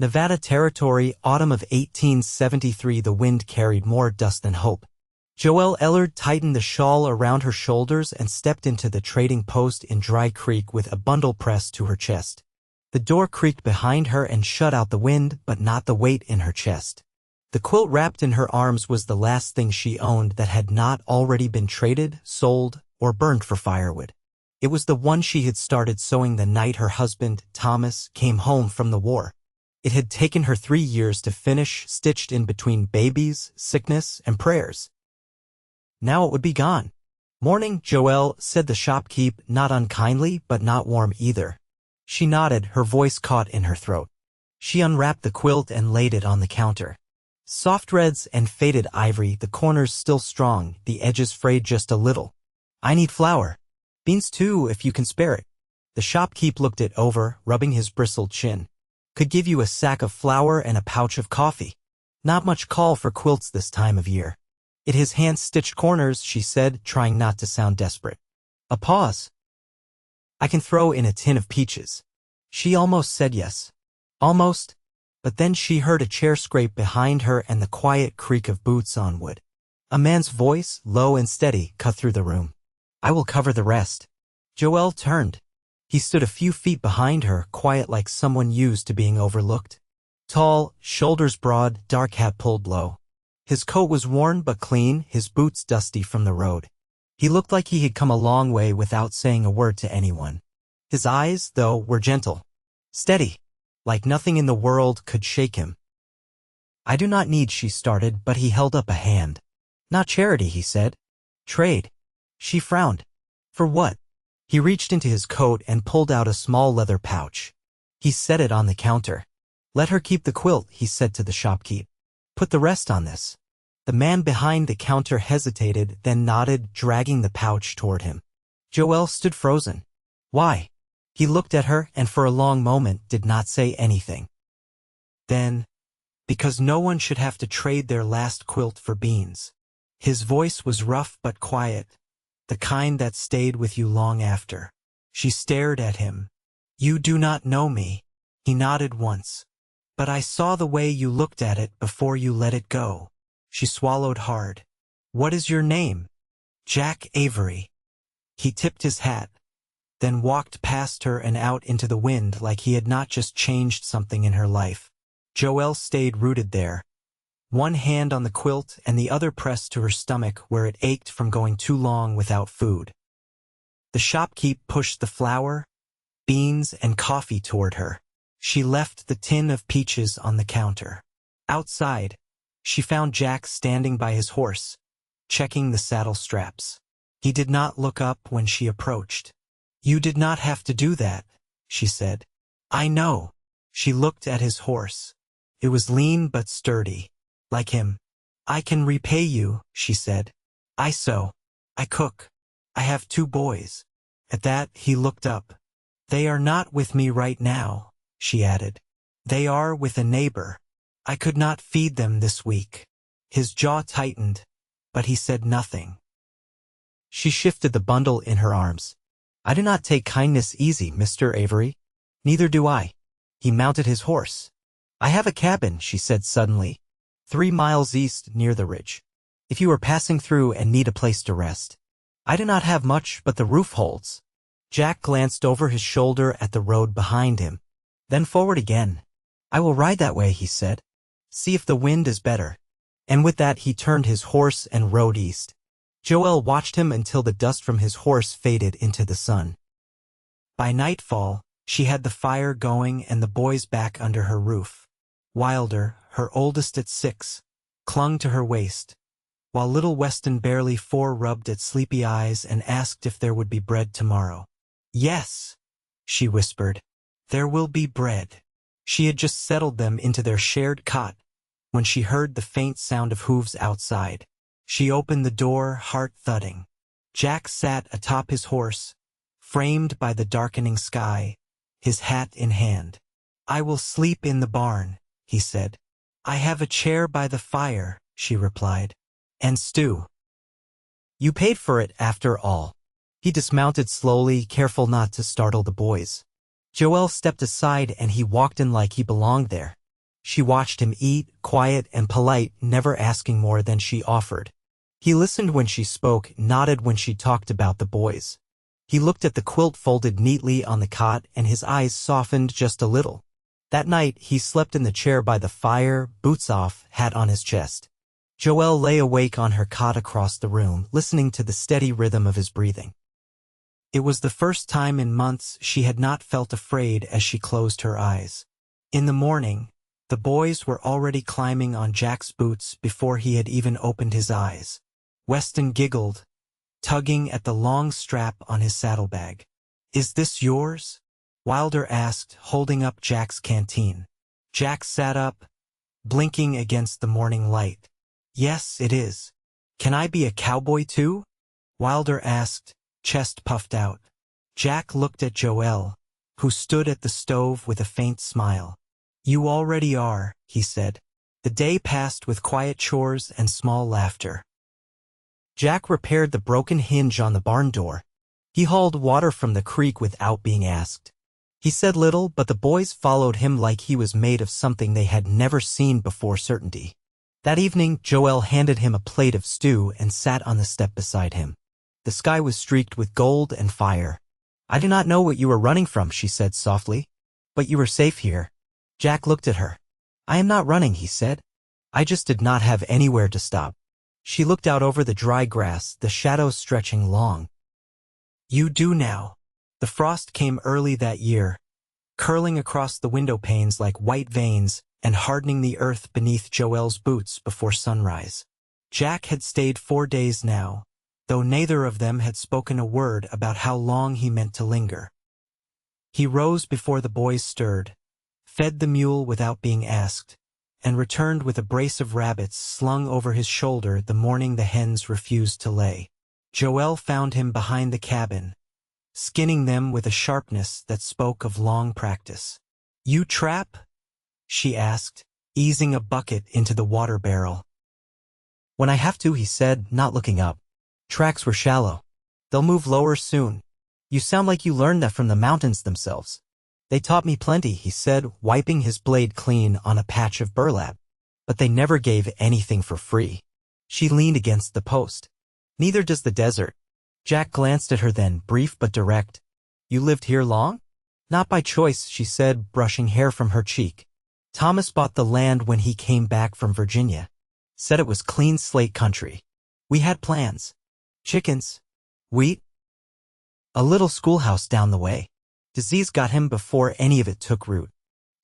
Nevada Territory, autumn of 1873. The wind carried more dust than hope. Joelle Ellard tightened the shawl around her shoulders and stepped into the trading post in Dry Creek with a bundle pressed to her chest. The door creaked behind her and shut out the wind, but not the weight in her chest. The quilt wrapped in her arms was the last thing she owned that had not already been traded, sold, or burned for firewood. It was the one she had started sewing the night her husband, Thomas, came home from the war. It had taken her 3 years to finish, stitched in between babies, sickness, and prayers. Now it would be gone. "Morning, Joelle," said the shopkeep, not unkindly, but not warm either. She nodded, her voice caught in her throat. She unwrapped the quilt and laid it on the counter. Soft reds and faded ivory, the corners still strong, the edges frayed just a little. "I need flour. Beans too, if you can spare it." The shopkeep looked it over, rubbing his bristled chin. "Could give you a sack of flour and a pouch of coffee. Not much call for quilts this time of year." "It has hand-stitched corners," she said, trying not to sound desperate. A pause. "I can throw in a tin of peaches." She almost said yes. Almost. But then she heard a chair scrape behind her and the quiet creak of boots on wood. A man's voice, low and steady, cut through the room. "I will cover the rest." Joelle turned. He stood a few feet behind her, quiet like someone used to being overlooked. Tall, shoulders broad, dark hat pulled low. His coat was worn but clean, his boots dusty from the road. He looked like he had come a long way without saying a word to anyone. His eyes, though, were gentle. Steady. Like nothing in the world could shake him. "I do not need," she started, but he held up a hand. "Not charity," he said. "Trade." She frowned. "For what?" He reached into his coat and pulled out a small leather pouch. He set it on the counter. "Let her keep the quilt," he said to the shopkeep. "Put the rest on this." The man behind the counter hesitated, then nodded, dragging the pouch toward him. Joelle stood frozen. "Why?" He looked at her and for a long moment did not say anything. Then, "Because no one should have to trade their last quilt for beans." His voice was rough but quiet, the kind that stayed with you long after. She stared at him. "You do not know me." He nodded once. "But I saw the way you looked at it before you let it go." She swallowed hard. "What is your name?" "Jack Avery." He tipped his hat, then walked past her and out into the wind like he had not just changed something in her life. Joelle stayed rooted there, one hand on the quilt and the other pressed to her stomach where it ached from going too long without food. The shopkeep pushed the flour, beans, and coffee toward her. She left the tin of peaches on the counter. Outside, she found Jack standing by his horse, checking the saddle straps. He did not look up when she approached. "You did not have to do that," she said. "I know." She looked at his horse. It was lean but sturdy, like him. "I can repay you," she said. "I sew. I cook. I have 2 boys." At that, he looked up. "They are not with me right now," she added. "They are with a neighbor. I could not feed them this week." His jaw tightened, but he said nothing. She shifted the bundle in her arms. "I do not take kindness easy, Mr. Avery." "Neither do I." He mounted his horse. "I have a cabin," she said suddenly, 3 miles east near the ridge. "If you are passing through and need a place to rest." "I do not have much, but the roof holds." Jack glanced over his shoulder at the road behind him, then forward again. "I will ride that way," he said. "See if the wind is better." And with that he turned his horse and rode east. Joelle watched him until the dust from his horse faded into the sun. By nightfall, she had the fire going and the boys back under her roof. Wilder, her oldest at 6, clung to her waist, while little Weston barely 4 rubbed at sleepy eyes and asked if there would be bread tomorrow. "Yes," she whispered, "there will be bread." She had just settled them into their shared cot when she heard the faint sound of hooves outside. She opened the door, heart thudding. Jack sat atop his horse, framed by the darkening sky, his hat in hand. "I will sleep in the barn," he said. "I have a chair by the fire," she replied. "And stew." "You paid for it, after all." He dismounted slowly, careful not to startle the boys. Joelle stepped aside and he walked in like he belonged there. She watched him eat, quiet and polite, never asking more than she offered. He listened when she spoke, nodded when she talked about the boys. He looked at the quilt folded neatly on the cot, and his eyes softened just a little. That night, he slept in the chair by the fire, boots off, hat on his chest. Joelle lay awake on her cot across the room, listening to the steady rhythm of his breathing. It was the first time in months she had not felt afraid as she closed her eyes. In the morning, the boys were already climbing on Jack's boots before he had even opened his eyes. Weston giggled, tugging at the long strap on his saddlebag. "Is this yours?" Wilder asked, holding up Jack's canteen. Jack sat up, blinking against the morning light. "Yes, it is. Can I be a cowboy too?" Wilder asked, chest puffed out. Jack looked at Joelle, who stood at the stove with a faint smile. "You already are," he said. The day passed with quiet chores and small laughter. Jack repaired the broken hinge on the barn door. He hauled water from the creek without being asked. He said little, but the boys followed him like he was made of something they had never seen before. Certainty. That evening, Joelle handed him a plate of stew and sat on the step beside him. The sky was streaked with gold and fire. "I do not know what you were running from," she said softly. "But you were safe here." Jack looked at her. "I am not running," he said. "I just did not have anywhere to stop." She looked out over the dry grass, the shadows stretching long. "You do now." The frost came early that year, curling across the window panes like white veins and hardening the earth beneath Joelle's boots before sunrise. Jack had stayed 4 days now, though neither of them had spoken a word about how long he meant to linger. He rose before the boys stirred, fed the mule without being asked, and returned with a brace of rabbits slung over his shoulder the morning the hens refused to lay. Joelle found him behind the cabin, skinning them with a sharpness that spoke of long practice. "You trap?" she asked, easing a bucket into the water barrel. "When I have to," he said, not looking up. "Tracks were shallow. They'll move lower soon. You sound like you learned that from the mountains themselves." "They taught me plenty," he said, wiping his blade clean on a patch of burlap. "But they never gave anything for free." She leaned against the post. "Neither does the desert." Jack glanced at her then, brief but direct. "You lived here long?" "Not by choice," she said, brushing hair from her cheek. "Thomas bought the land when he came back from Virginia. Said it was clean slate country. We had plans. Chickens. Wheat. A little schoolhouse down the way. Disease got him before any of it took root."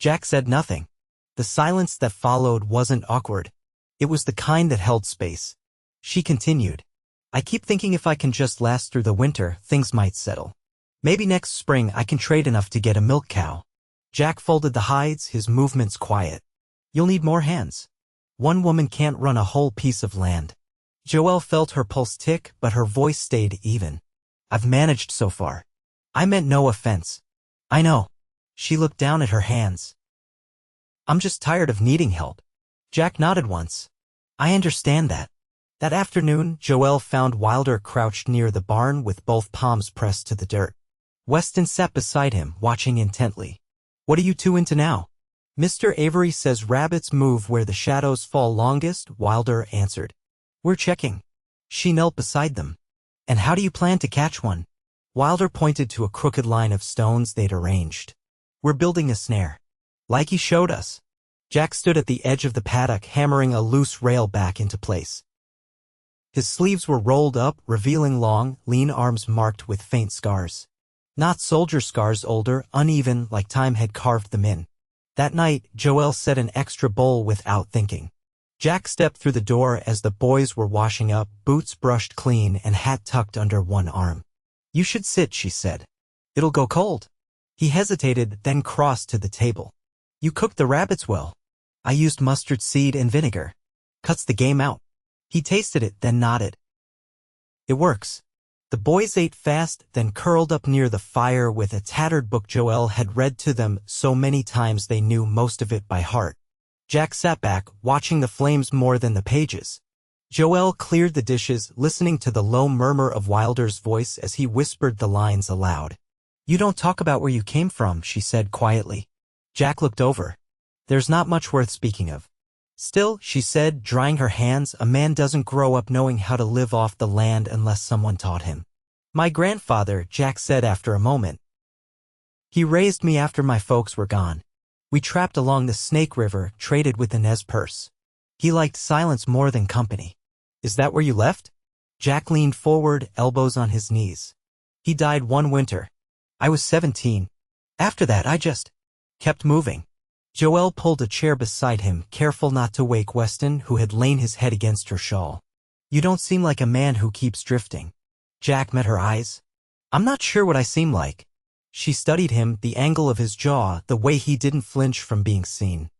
Jack said nothing. The silence that followed wasn't awkward. It was the kind that held space. She continued. "I keep thinking if I can just last through the winter, things might settle. Maybe next spring I can trade enough to get a milk cow." Jack folded the hides, his movements quiet. "You'll need more hands. One woman can't run a whole piece of land." Joelle felt her pulse tick, but her voice stayed even. "I've managed so far. I meant no offense." "I know." She looked down at her hands. "I'm just tired of needing help." Jack nodded once. "I understand that." That afternoon, Joelle found Wilder crouched near the barn with both palms pressed to the dirt. Weston sat beside him, watching intently. "What are you two into now?" "Mr. Avery says rabbits move where the shadows fall longest," Wilder answered. "We're checking." She knelt beside them. "And how do you plan to catch one?" Wilder pointed to a crooked line of stones they'd arranged. "We're building a snare. Like he showed us." Jack stood at the edge of the paddock, hammering a loose rail back into place. His sleeves were rolled up, revealing long, lean arms marked with faint scars. Not soldier scars, older, uneven, like time had carved them in. That night, Joelle set an extra bowl without thinking. Jack stepped through the door as the boys were washing up, boots brushed clean and hat tucked under one arm. "You should sit," she said. "It'll go cold." He hesitated, then crossed to the table. "You cooked the rabbits well." "I used mustard seed and vinegar. Cuts the game out." He tasted it, then nodded. "It works." The boys ate fast, then curled up near the fire with a tattered book Joelle had read to them so many times they knew most of it by heart. Jack sat back, watching the flames more than the pages. Joelle cleared the dishes, listening to the low murmur of Wilder's voice as he whispered the lines aloud. "You don't talk about where you came from," she said quietly. Jack looked over. There's not much worth speaking of. Still, she said, drying her hands, a man doesn't grow up knowing how to live off the land unless someone taught him. My grandfather, Jack said after a moment. He raised me after my folks were gone. We trapped along the Snake River, traded with the Nez Perce. He liked silence more than company. Is that where you left? Jack leaned forward, elbows on his knees. He died one winter. I was 17. After that, I just kept moving. Joelle pulled a chair beside him, careful not to wake Weston, who had lain his head against her shawl. You don't seem like a man who keeps drifting. Jack met her eyes. I'm not sure what I seem like. She studied him, the angle of his jaw, the way he didn't flinch from being seen.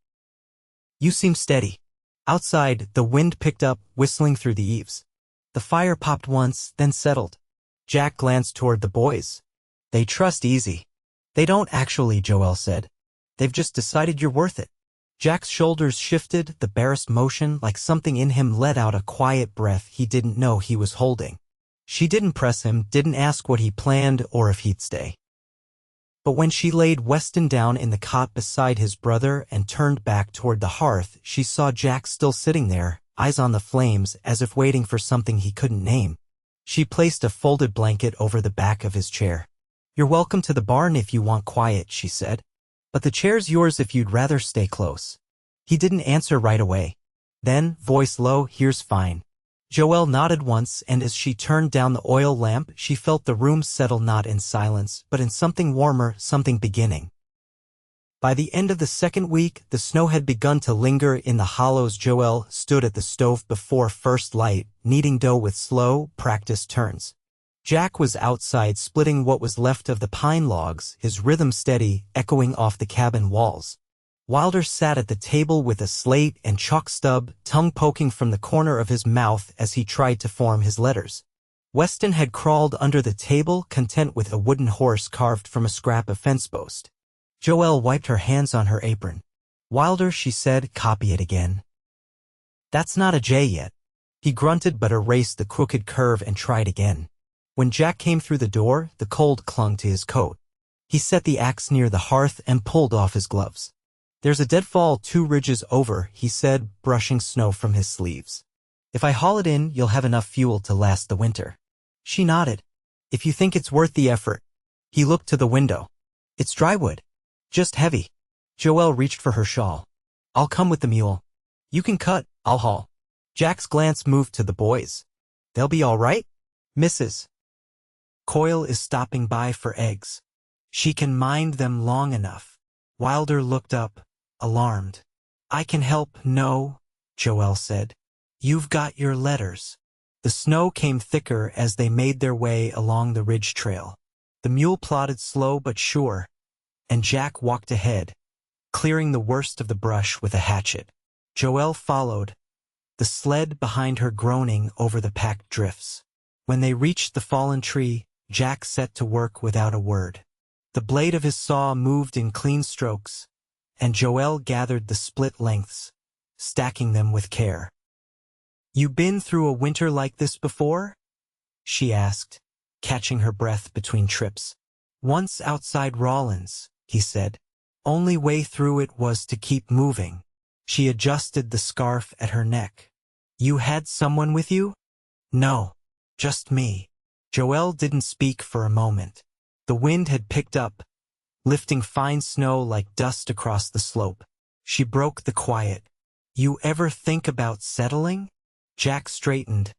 You seem steady. Outside, the wind picked up, whistling through the eaves. The fire popped once, then settled. Jack glanced toward the boys. They trust easy. They don't actually, Joelle said. They've just decided you're worth it. Jack's shoulders shifted, the barest motion, like something in him let out a quiet breath he didn't know he was holding. She didn't press him, didn't ask what he planned or if he'd stay. But when she laid Weston down in the cot beside his brother and turned back toward the hearth, she saw Jack still sitting there, eyes on the flames, as if waiting for something he couldn't name. She placed a folded blanket over the back of his chair. You're welcome to the barn if you want quiet, she said. But the chair's yours if you'd rather stay close. He didn't answer right away. Then, voice low, here's fine. Joelle nodded once, and as she turned down the oil lamp, she felt the room settle not in silence, but in something warmer, something beginning. By the end of the second week, the snow had begun to linger in the hollows. Joelle stood at the stove before first light, kneading dough with slow, practiced turns. Jack was outside splitting what was left of the pine logs, his rhythm steady, echoing off the cabin walls. Wilder sat at the table with a slate and chalk stub, tongue poking from the corner of his mouth as he tried to form his letters. Weston had crawled under the table, content with a wooden horse carved from a scrap of fence post. Joelle wiped her hands on her apron. Wilder, she said, copy it again. That's not a J yet. He grunted but erased the crooked curve and tried again. When Jack came through the door, the cold clung to his coat. He set the axe near the hearth and pulled off his gloves. There's a deadfall 2 ridges over, he said, brushing snow from his sleeves. If I haul it in, you'll have enough fuel to last the winter. She nodded. If you think it's worth the effort. He looked to the window. It's drywood. Just heavy. Joelle reached for her shawl. I'll come with the mule. You can cut, I'll haul. Jack's glance moved to the boys. They'll be all right? Mrs. Coyle is stopping by for eggs. She can mind them long enough. Wilder looked up, alarmed. I can help, no, Joelle said. You've got your letters. The snow came thicker as they made their way along the ridge trail. The mule plodded slow but sure, and Jack walked ahead, clearing the worst of the brush with a hatchet. Joelle followed, the sled behind her groaning over the packed drifts. When they reached the fallen tree, Jack set to work without a word. The blade of his saw moved in clean strokes, and Joelle gathered the split lengths, stacking them with care. You been through a winter like this before? She asked, catching her breath between trips. Once outside Rawlins, he said. Only way through it was to keep moving. She adjusted the scarf at her neck. You had someone with you? No, just me. Joelle didn't speak for a moment. The wind had picked up, lifting fine snow like dust across the slope. She broke the quiet. You ever think about settling? Jack straightened,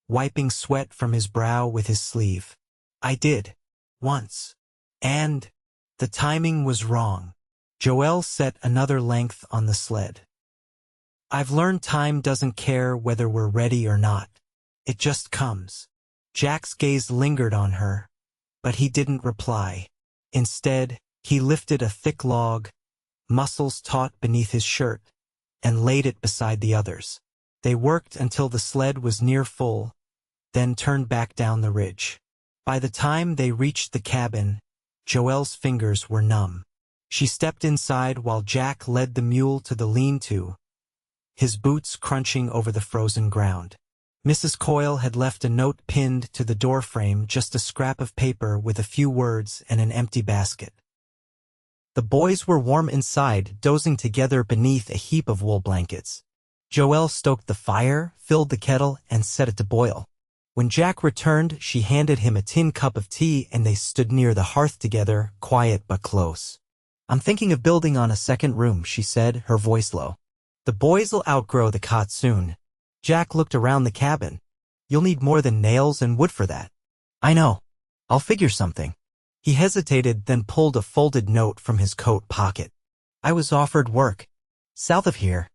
wiping sweat from his brow with his sleeve. I did. Once. And the timing was wrong. Joelle set another length on the sled. I've learned time doesn't care whether we're ready or not. It just comes. Jack's gaze lingered on her, but he didn't reply. Instead, he lifted a thick log, muscles taut beneath his shirt, and laid it beside the others. They worked until the sled was near full, then turned back down the ridge. By the time they reached the cabin, Joelle's fingers were numb. She stepped inside while Jack led the mule to the lean-to, his boots crunching over the frozen ground. Mrs. Coyle had left a note pinned to the doorframe, just a scrap of paper with a few words and an empty basket. The boys were warm inside, dozing together beneath a heap of wool blankets. Joelle stoked the fire, filled the kettle, and set it to boil. When Jack returned, she handed him a tin cup of tea and they stood near the hearth together, quiet but close. "I'm thinking of building on a second room," she said, her voice low. "The boys'll outgrow the cot soon." Jack looked around the cabin. "You'll need more than nails and wood for that." "I know. I'll figure something." He hesitated, then pulled a folded note from his coat pocket. "I was offered work. South of here.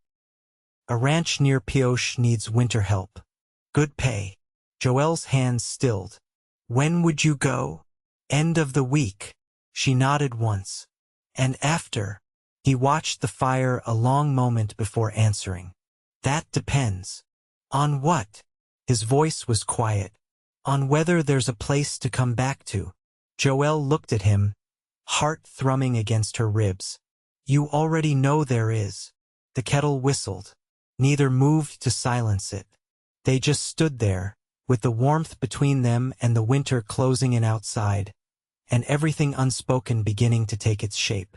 A ranch near Pioche needs winter help. Good pay." Joelle's hands stilled. "When would you go?" "End of the week." She nodded once. "And after?" He watched the fire a long moment before answering. "That depends." "On what?" His voice was quiet. "On whether there's a place to come back to." Joelle looked at him, heart thrumming against her ribs. "You already know there is." The kettle whistled. Neither moved to silence it. They just stood there, with the warmth between them and the winter closing in outside, and everything unspoken beginning to take its shape.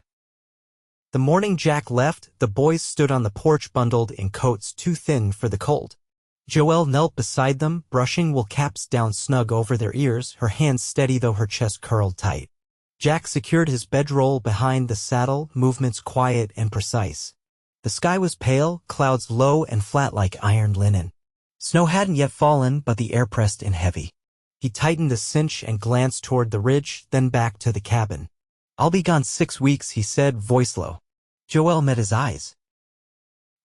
The morning Jack left, the boys stood on the porch bundled in coats too thin for the cold. Joelle knelt beside them, brushing wool caps down snug over their ears, her hands steady though her chest curled tight. Jack secured his bedroll behind the saddle, movements quiet and precise. The sky was pale, clouds low and flat like ironed linen. Snow hadn't yet fallen, but the air pressed in heavy. He tightened the cinch and glanced toward the ridge, then back to the cabin. "I'll be gone 6 weeks," he said, voice low. Joelle met his eyes.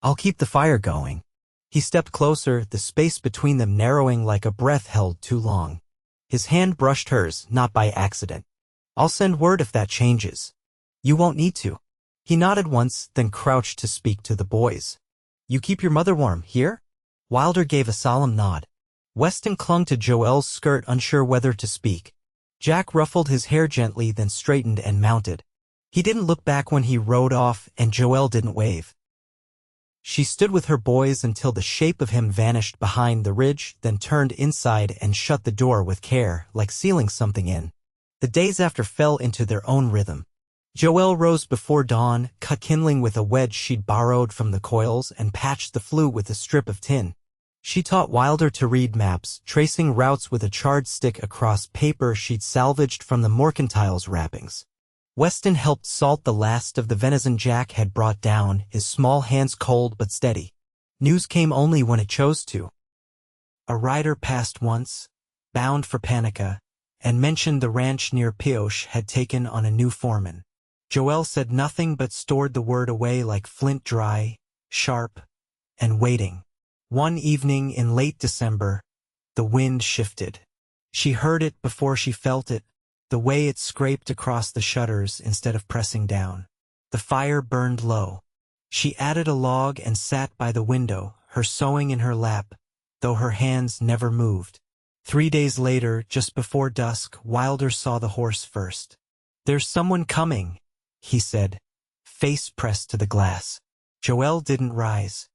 "I'll keep the fire going." He stepped closer, the space between them narrowing like a breath held too long. His hand brushed hers, not by accident. "I'll send word if that changes." "You won't need to." He nodded once, then crouched to speak to the boys. "You keep your mother warm, here?" Wilder gave a solemn nod. Weston clung to Joelle's skirt, unsure whether to speak. Jack ruffled his hair gently, then straightened and mounted. He didn't look back when he rode off, and Joelle didn't wave. She stood with her boys until the shape of him vanished behind the ridge, then turned inside and shut the door with care, like sealing something in. The days after fell into their own rhythm. Joelle rose before dawn, cut kindling with a wedge she'd borrowed from the coils, and patched the flue with a strip of tin. She taught Wilder to read maps, tracing routes with a charred stick across paper she'd salvaged from the mercantile's wrappings. Weston helped salt the last of the venison Jack had brought down, his small hands cold but steady. News came only when it chose to. A rider passed once, bound for Panica, and mentioned the ranch near Pioche had taken on a new foreman. Joelle said nothing but stored the word away like flint, dry, sharp, and waiting. One evening in late December, the wind shifted. She heard it before she felt it, the way it scraped across the shutters instead of pressing down. The fire burned low. She added a log and sat by the window, her sewing in her lap, though her hands never moved. 3 days later, just before dusk, Wilder saw the horse first. "There's someone coming," he said, face pressed to the glass. Joelle didn't rise.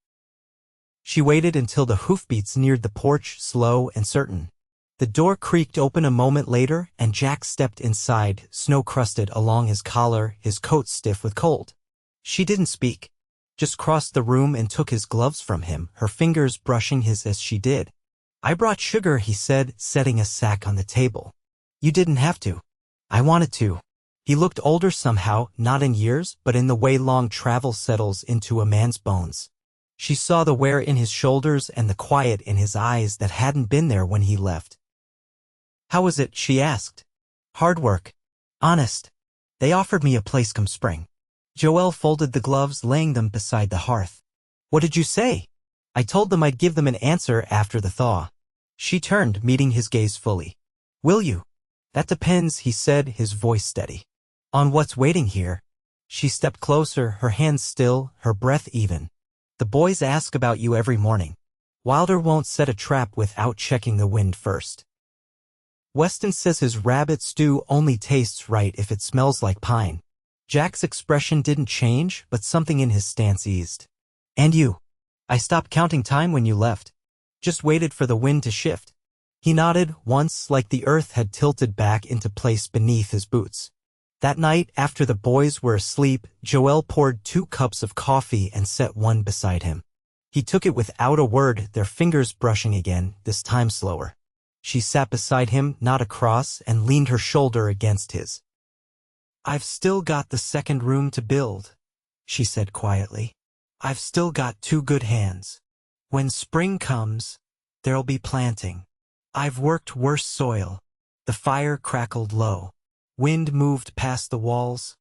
She waited until the hoofbeats neared the porch, slow and certain. The door creaked open a moment later, and Jack stepped inside, snow-crusted along his collar, his coat stiff with cold. She didn't speak, just crossed the room and took his gloves from him, her fingers brushing his as she did. "I brought sugar," he said, setting a sack on the table. "You didn't have to." "I wanted to." He looked older somehow, not in years, but in the way long travel settles into a man's bones. She saw the wear in his shoulders and the quiet in his eyes that hadn't been there when he left. "How was it?" she asked. "Hard work. Honest. They offered me a place come spring." Joelle folded the gloves, laying them beside the hearth. "What did you say?" "I told them I'd give them an answer after the thaw." She turned, meeting his gaze fully. "Will you?" "That depends," he said, his voice steady. "On what's waiting here." She stepped closer, her hands still, her breath even. "The boys ask about you every morning. Wilder won't set a trap without checking the wind first. Weston says his rabbit stew only tastes right if it smells like pine." Jack's expression didn't change, but something in his stance eased. "And you?" "I stopped counting time when you left. Just waited for the wind to shift." He nodded once, like the earth had tilted back into place beneath his boots. That night, after the boys were asleep, Joelle poured 2 cups of coffee and set one beside him. He took it without a word, their fingers brushing again, this time slower. She sat beside him, not across, and leaned her shoulder against his. "I've still got the second room to build," she said quietly. "I've still got 2 good hands. When spring comes, there'll be planting. I've worked worse soil." The fire crackled low. Wind moved past the walls,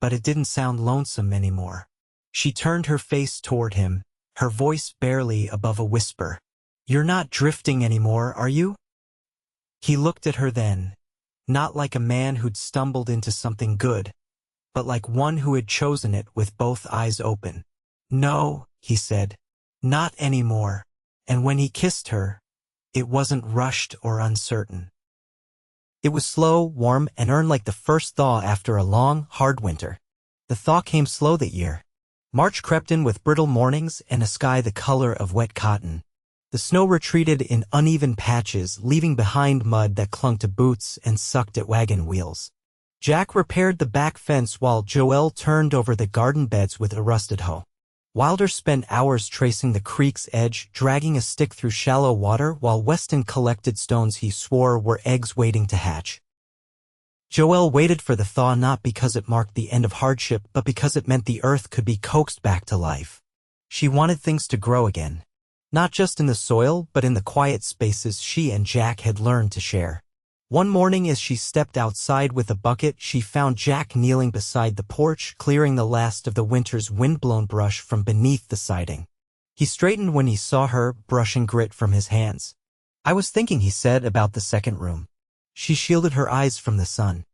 but it didn't sound lonesome anymore. She turned her face toward him, her voice barely above a whisper. "You're not drifting anymore, are you?" He looked at her then, not like a man who'd stumbled into something good, but like one who had chosen it with both eyes open. "No," he said, "not anymore." And when he kissed her, it wasn't rushed or uncertain. It was slow, warm, and earned like the first thaw after a long, hard winter. The thaw came slow that year. March crept in with brittle mornings and a sky the color of wet cotton. The snow retreated in uneven patches, leaving behind mud that clung to boots and sucked at wagon wheels. Jack repaired the back fence while Joelle turned over the garden beds with a rusted hoe. Wilder spent hours tracing the creek's edge, dragging a stick through shallow water while Weston collected stones he swore were eggs waiting to hatch. Joelle waited for the thaw not because it marked the end of hardship, but because it meant the earth could be coaxed back to life. She wanted things to grow again. Not just in the soil, but in the quiet spaces she and Jack had learned to share. One morning as she stepped outside with a bucket, she found Jack kneeling beside the porch, clearing the last of the winter's windblown brush from beneath the siding. He straightened when he saw her, brushing grit from his hands. "I was thinking," he said, "about the second room." She shielded her eyes from the sun.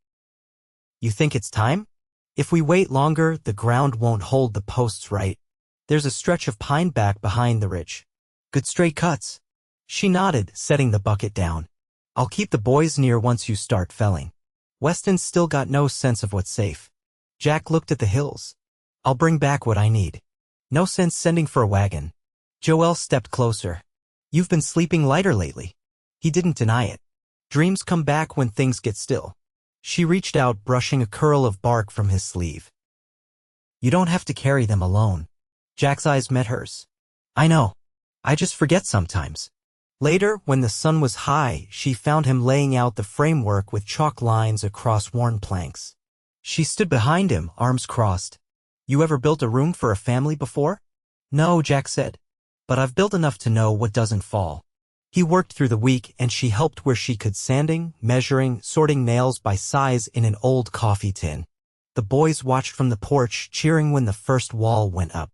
"You think it's time? If we wait longer, the ground won't hold the posts right. There's a stretch of pine back behind the ridge. Good straight cuts." She nodded, setting the bucket down. "I'll keep the boys near once you start felling." Weston still got no sense of what's safe. Jack looked at the hills. "I'll bring back what I need. No sense sending for a wagon." Joelle stepped closer. "You've been sleeping lighter lately." He didn't deny it. "Dreams come back when things get still." She reached out, brushing a curl of bark from his sleeve. "You don't have to carry them alone." Jack's eyes met hers. "I know. I just forget sometimes." Later, when the sun was high, she found him laying out the framework with chalk lines across worn planks. She stood behind him, arms crossed. "You ever built a room for a family before?" "No," Jack said. "But I've built enough to know what doesn't fall." He worked through the week, and she helped where she could, sanding, measuring, sorting nails by size in an old coffee tin. The boys watched from the porch, cheering when the first wall went up.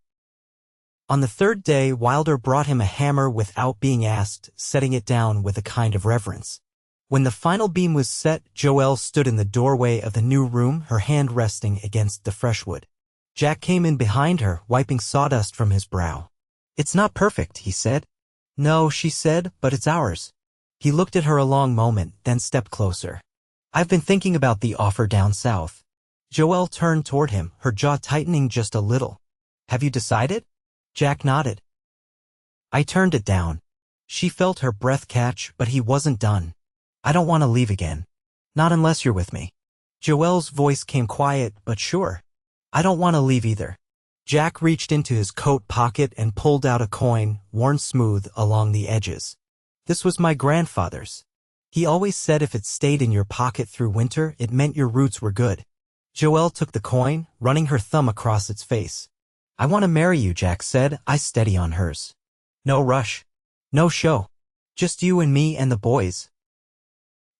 On the third day, Wilder brought him a hammer without being asked, setting it down with a kind of reverence. When the final beam was set, Joelle stood in the doorway of the new room, her hand resting against the fresh wood. Jack came in behind her, wiping sawdust from his brow. "It's not perfect," he said. "No," she said, "but it's ours." He looked at her a long moment, then stepped closer. "I've been thinking about the offer down south." Joelle turned toward him, her jaw tightening just a little. "Have you decided?" Jack nodded. "I turned it down." She felt her breath catch, but he wasn't done. "I don't want to leave again. Not unless you're with me." Joelle's voice came quiet, but sure. "I don't want to leave either." Jack reached into his coat pocket and pulled out a coin, worn smooth along the edges. "This was my grandfather's. He always said if it stayed in your pocket through winter, it meant your roots were good." Joelle took the coin, running her thumb across its face. "I want to marry you," Jack said, eyes steady on hers. "No rush. No show. Just you and me and the boys.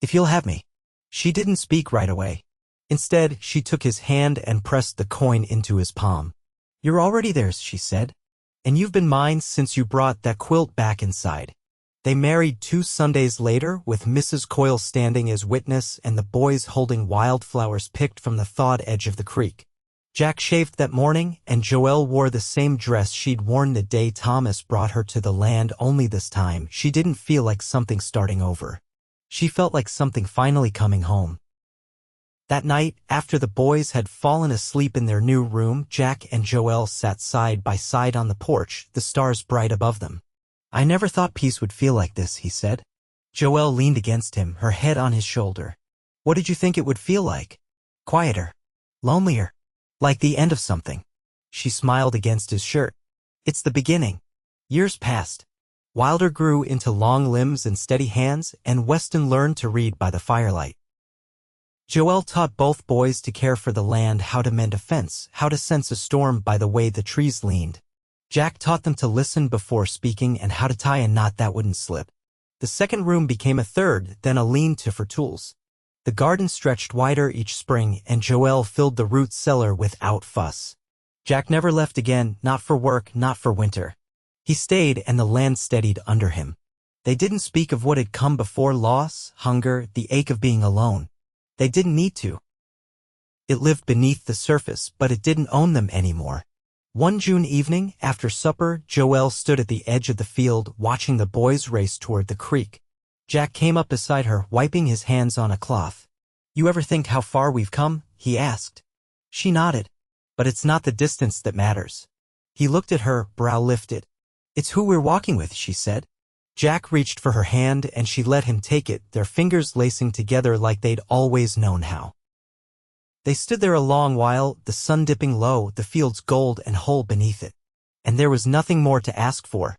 If you'll have me." She didn't speak right away. Instead, she took his hand and pressed the coin into his palm. "You're already theirs," she said. "And you've been mine since you brought that quilt back inside." They married 2 Sundays later, with Mrs. Coyle standing as witness and the boys holding wildflowers picked from the thawed edge of the creek. Jack shaved that morning, and Joelle wore the same dress she'd worn the day Thomas brought her to the land, only this time she didn't feel like something starting over. She felt like something finally coming home. That night, after the boys had fallen asleep in their new room, Jack and Joelle sat side by side on the porch, the stars bright above them. "I never thought peace would feel like this," he said. Joelle leaned against him, her head on his shoulder. "What did you think it would feel like?" Quieter. Lonelier. Like the end of something. She smiled against his shirt. It's the beginning. Years passed. Wilder grew into long limbs and steady hands, and Weston learned to read by the firelight. Joelle taught both boys to care for the land, how to mend a fence, how to sense a storm by the way the trees leaned. Jack taught them to listen before speaking and how to tie a knot that wouldn't slip. The second room became a third, then a lean-to for tools. The garden stretched wider each spring, and Joelle filled the root cellar without fuss. Jack never left again, not for work, not for winter. He stayed, and the land steadied under him. They didn't speak of what had come before: loss, hunger, the ache of being alone. They didn't need to. It lived beneath the surface, but it didn't own them anymore. One June evening, after supper, Joelle stood at the edge of the field, watching the boys race toward the creek. Jack came up beside her, wiping his hands on a cloth. "You ever think how far we've come?" he asked. She nodded. "But it's not the distance that matters." He looked at her, brow lifted. "It's who we're walking with," she said. Jack reached for her hand, and she let him take it, their fingers lacing together like they'd always known how. They stood there a long while, the sun dipping low, the fields gold and whole beneath it. And there was nothing more to ask for,